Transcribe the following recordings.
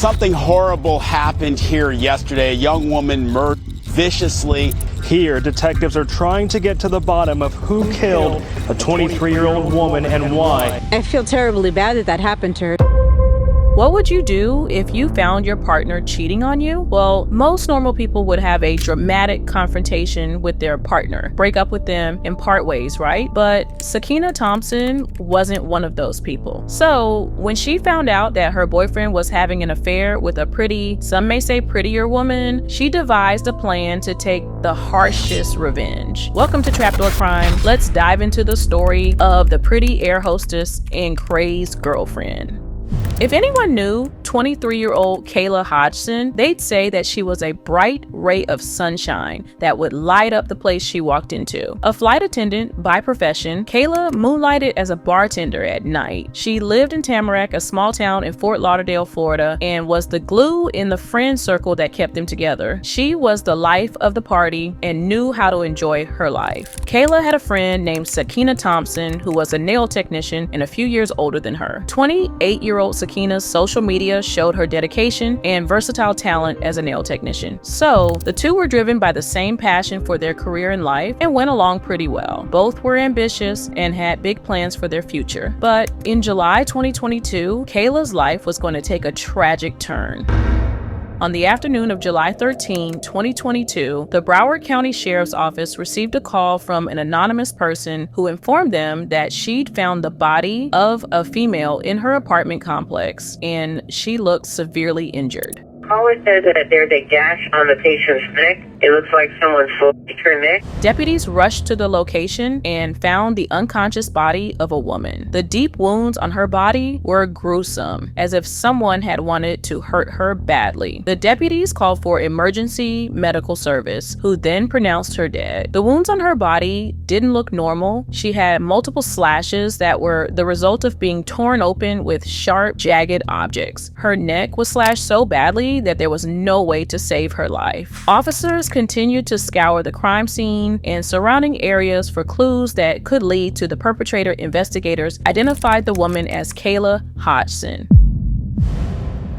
Something horrible happened here yesterday. A young woman murdered viciously. Here, detectives are trying to get to the bottom of who killed a 23-year-old woman and why. I feel terribly bad that happened to her. What would you do if you found your partner cheating on you? Well, most normal people would have a dramatic confrontation with their partner, break up with them, and part ways, right? But Sakina Thompson wasn't one of those people. So when she found out that her boyfriend was having an affair with a pretty, some may say prettier woman, she devised a plan to take the harshest revenge. Welcome to Trapdoor Crime. Let's dive into the story of the pretty air hostess and crazed girlfriend. If anyone knew 23-year-old Kayla Hodgson, they'd say that she was a bright ray of sunshine that would light up the place she walked into. A flight attendant by profession, Kayla moonlighted as a bartender at night. She lived in Tamarack, a small town in Fort Lauderdale, Florida, and was the glue in the friend circle that kept them together. She was the life of the party and knew how to enjoy her life. Kayla had a friend named Sakina Thompson who was a nail technician and a few years older than her. 28-year-old Sakina's social media showed her dedication and versatile talent as a nail technician. So the two were driven by the same passion for their career in life and went along pretty well. Both were ambitious and had big plans for their future. But in July 2022, Kayla's life was going to take a tragic turn. On the afternoon of July 13, 2022, the Broward County Sheriff's Office received a call from an anonymous person who informed them that she'd found the body of a female in her apartment complex, and she looked severely injured. Caller says that there's a gash on the patient's neck. It looks like someone slashed her neck. Deputies rushed to the location and found the unconscious body of a woman. The deep wounds on her body were gruesome, as if someone had wanted to hurt her badly. The deputies called for emergency medical service, who then pronounced her dead. The wounds on her body didn't look normal. She had multiple slashes that were the result of being torn open with sharp, jagged objects. Her neck was slashed so badly that there was no way to save her life. Officers continued to scour the crime scene and surrounding areas for clues that could lead to the perpetrator. Investigators identified the woman as Kayla Hodgson.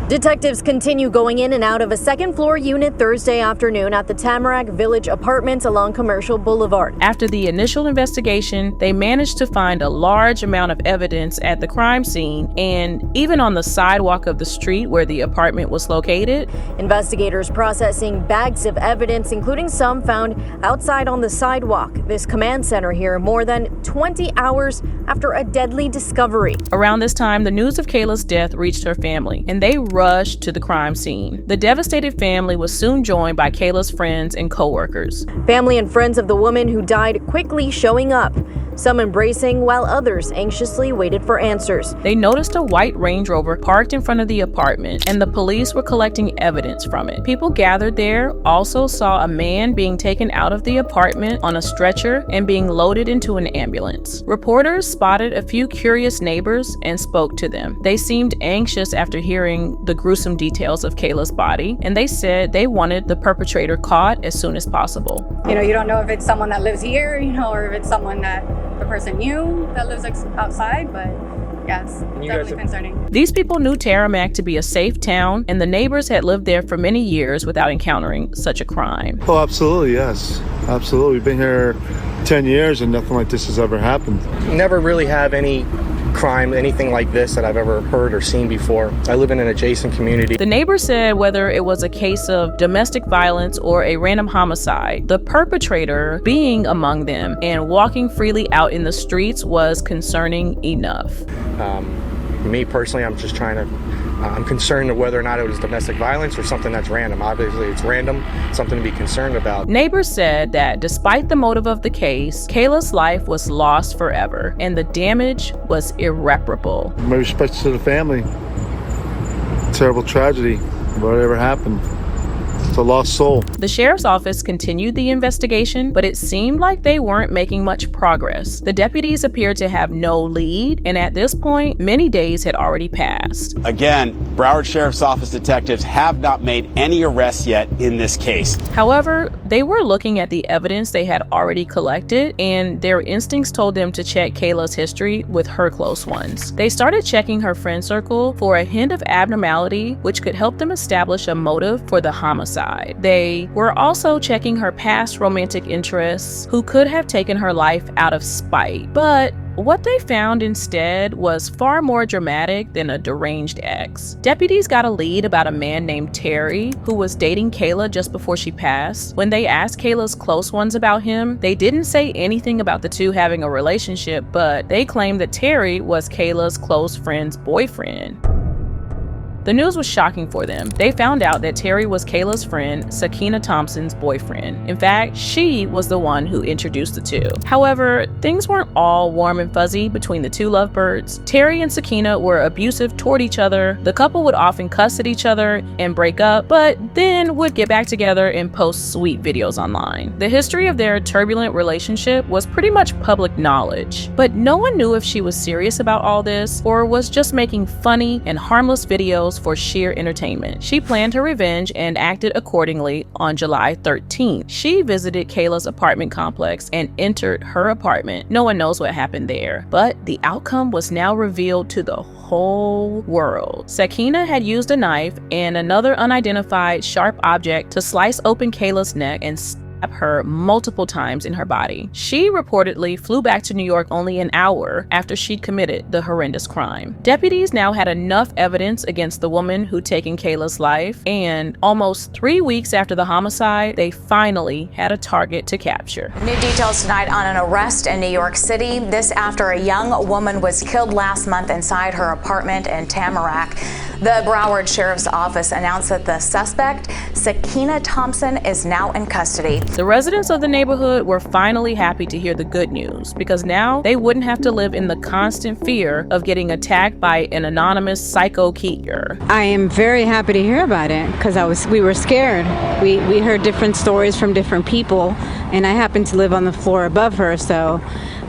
Detectives continue going in and out of a second-floor unit Thursday afternoon at the Tamarack Village Apartments along Commercial Boulevard. After the initial investigation, they managed to find a large amount of evidence at the crime scene and even on the sidewalk of the street where the apartment was located. Investigators processing bags of evidence, including some found outside on the sidewalk. This command center here more than 20 hours after a deadly discovery. Around this time, the news of Kayla's death reached her family, and they rushed to the crime scene. The devastated family was soon joined by Kayla's friends and co-workers. Family and friends of the woman who died quickly showing up, some embracing while others anxiously waited for answers. They noticed a white Range Rover parked in front of the apartment, and the police were collecting evidence from it. People gathered there also saw a man being taken out of the apartment on a stretcher and being loaded into an ambulance. Reporters spotted a few curious neighbors and spoke to them. They seemed anxious after hearing the gruesome details of Kayla's body, and they said they wanted the perpetrator caught as soon as possible. You don't know if it's someone that lives here, or if it's someone that the person knew that lives outside, but yes, definitely concerning. These people knew Tamarack to be a safe town, and the neighbors had lived there for many years without encountering such a crime. Oh, absolutely, yes. Absolutely. We've been here 10 years and nothing like this has ever happened. Never really have any crime, anything like this that I've ever heard or seen before. I live in an adjacent community. The neighbors said whether it was a case of domestic violence or a random homicide, the perpetrator being among them and walking freely out in the streets was concerning enough. Me personally, I'm concerned of whether or not it was domestic violence or something that's random. Obviously, it's random, something to be concerned about. Neighbors said that despite the motive of the case, Kayla's life was lost forever, and the damage was irreparable. My respects to the family. Terrible tragedy. Whatever happened. It's a lost soul. The sheriff's office continued the investigation, but it seemed like they weren't making much progress. The deputies appeared to have no lead, and at this point, many days had already passed. Again, Broward Sheriff's Office detectives have not made any arrests yet in this case. However, they were looking at the evidence they had already collected, and their instincts told them to check Kayla's history with her close ones. They started checking her friend circle for a hint of abnormality, which could help them establish a motive for the homicide. They were also checking her past romantic interests, who could have taken her life out of spite. But what they found instead was far more dramatic than a deranged ex. Deputies got a lead about a man named Terry who was dating Kayla just before she passed. When they asked Kayla's close ones about him, they didn't say anything about the two having a relationship, but they claimed that Terry was Kayla's close friend's boyfriend. The news was shocking for them. They found out that Terry was Kayla's friend, Sakina Thompson's boyfriend. In fact, she was the one who introduced the two. However, things weren't all warm and fuzzy between the two lovebirds. Terry and Sakina were abusive toward each other. The couple would often cuss at each other and break up, but then would get back together and post sweet videos online. The history of their turbulent relationship was pretty much public knowledge, but no one knew if she was serious about all this or was just making funny and harmless videos for sheer entertainment. She planned her revenge and acted accordingly on July 13th. She visited Kayla's apartment complex and entered her apartment. No one knows what happened there, but the outcome was now revealed to the whole world. Sakina had used a knife and another unidentified sharp object to slice open Kayla's neck and stab her multiple times in her body. She reportedly flew back to New York only an hour after she'd committed the horrendous crime. Deputies now had enough evidence against the woman who'd taken Kayla's life, and almost 3 weeks after the homicide, they finally had a target to capture. New details tonight on an arrest in New York City. This after a young woman was killed last month inside her apartment in Tamarack. The Broward Sheriff's Office announced that the suspect, Sakina Thompson, is now in custody. The residents of the neighborhood were finally happy to hear the good news, because now they wouldn't have to live in the constant fear of getting attacked by an anonymous psycho killer. I am very happy to hear about it because we were scared. We heard different stories from different people, and I happen to live on the floor above her, so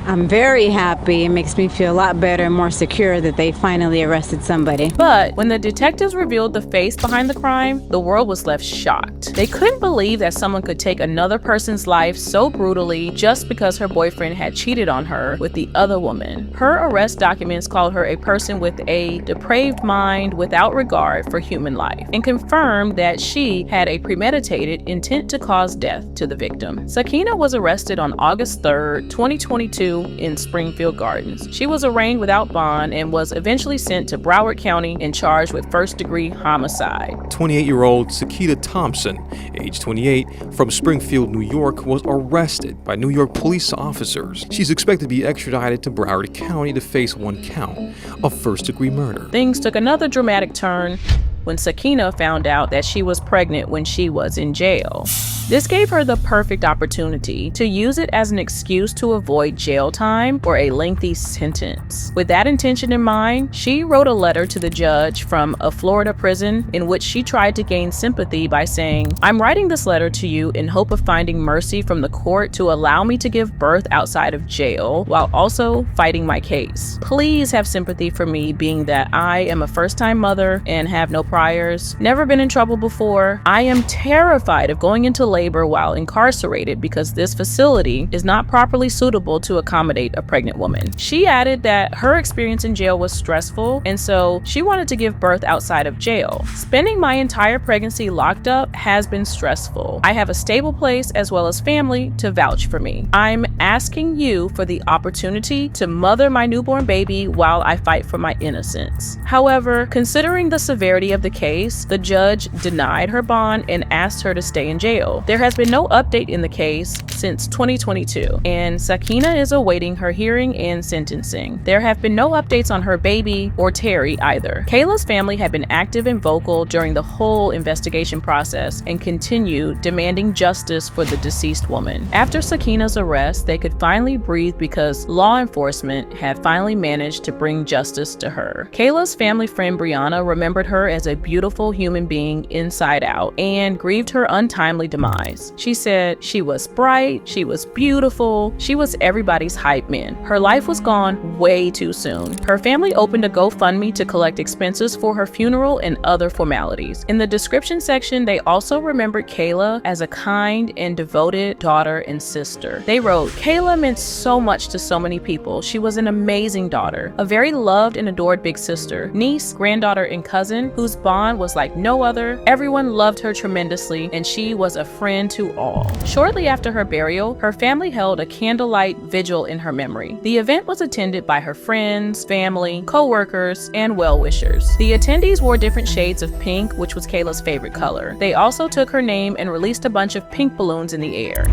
I'm very happy. It makes me feel a lot better and more secure that they finally arrested somebody. But when the detectives revealed the face behind the crime, the world was left shocked. They couldn't believe that someone could take another person's life so brutally just because her boyfriend had cheated on her with the other woman. Her arrest documents called her a person with a depraved mind without regard for human life, and confirmed that she had a premeditated intent to cause death to the victim. Sakina was arrested on August 3rd, 2022 in Springfield Gardens. She was arraigned without bond and was eventually sent to Broward County and charged with first-degree homicide. 28-year-old Sakina Thompson, age 28, from Springfield, New York, was arrested by New York police officers. She's expected to be extradited to Broward County to face one count of first-degree murder. Things took another dramatic turn when Sakina found out that she was pregnant when she was in jail. This gave her the perfect opportunity to use it as an excuse to avoid jail time or a lengthy sentence. With that intention in mind, she wrote a letter to the judge from a Florida prison in which she tried to gain sympathy by saying, "I'm writing this letter to you in hope of finding mercy from the court to allow me to give birth outside of jail while also fighting my case. Please have sympathy for me, being that I am a first-time mother and have no priors, never been in trouble before. I am terrified of going into labor while incarcerated because this facility is not properly suitable to accommodate a pregnant woman." She added that her experience in jail was stressful, and so she wanted to give birth outside of jail. "Spending my entire pregnancy locked up has been stressful. I have a stable place as well as family to vouch for me. I'm asking you for the opportunity to mother my newborn baby while I fight for my innocence." However, considering the severity of the case, the judge denied her bond and asked her to stay in jail. There has been no update in the case since 2022, and Sakina is awaiting her hearing and sentencing. There have been no updates on her baby or Terry either. Kayla's family had been active and vocal during the whole investigation process and continued demanding justice for the deceased woman. After Sakina's arrest, they could finally breathe because law enforcement had finally managed to bring justice to her. Kayla's family friend Brianna remembered her as a a beautiful human being inside out and grieved her untimely demise. She said she was bright, she was beautiful, she was everybody's hype man. Her life was gone way too soon. Her family opened a GoFundMe to collect expenses for her funeral and other formalities. In the description section, they also remembered Kayla as a kind and devoted daughter and sister. They wrote, "Kayla meant so much to so many people. She was an amazing daughter, a very loved and adored big sister, niece, granddaughter, and cousin whose bond was like no other. Everyone loved her tremendously, and she was a friend to all." Shortly after her burial, her family held a candlelight vigil in her memory. The event was attended by her friends, family, co-workers, and well-wishers. The attendees wore different shades of pink, which was Kayla's favorite color. They also took her name and released a bunch of pink balloons in the air.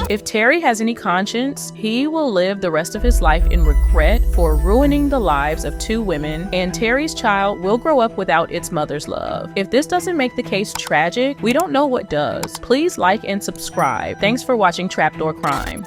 If Terry has any conscience, he will live the rest of his life in regret for ruining the lives of 2 women, and Terry's child will grow up without its mother's love. If this doesn't make the case tragic, we don't know what does. Please like and subscribe. Thanks for watching Trapdoor Crime.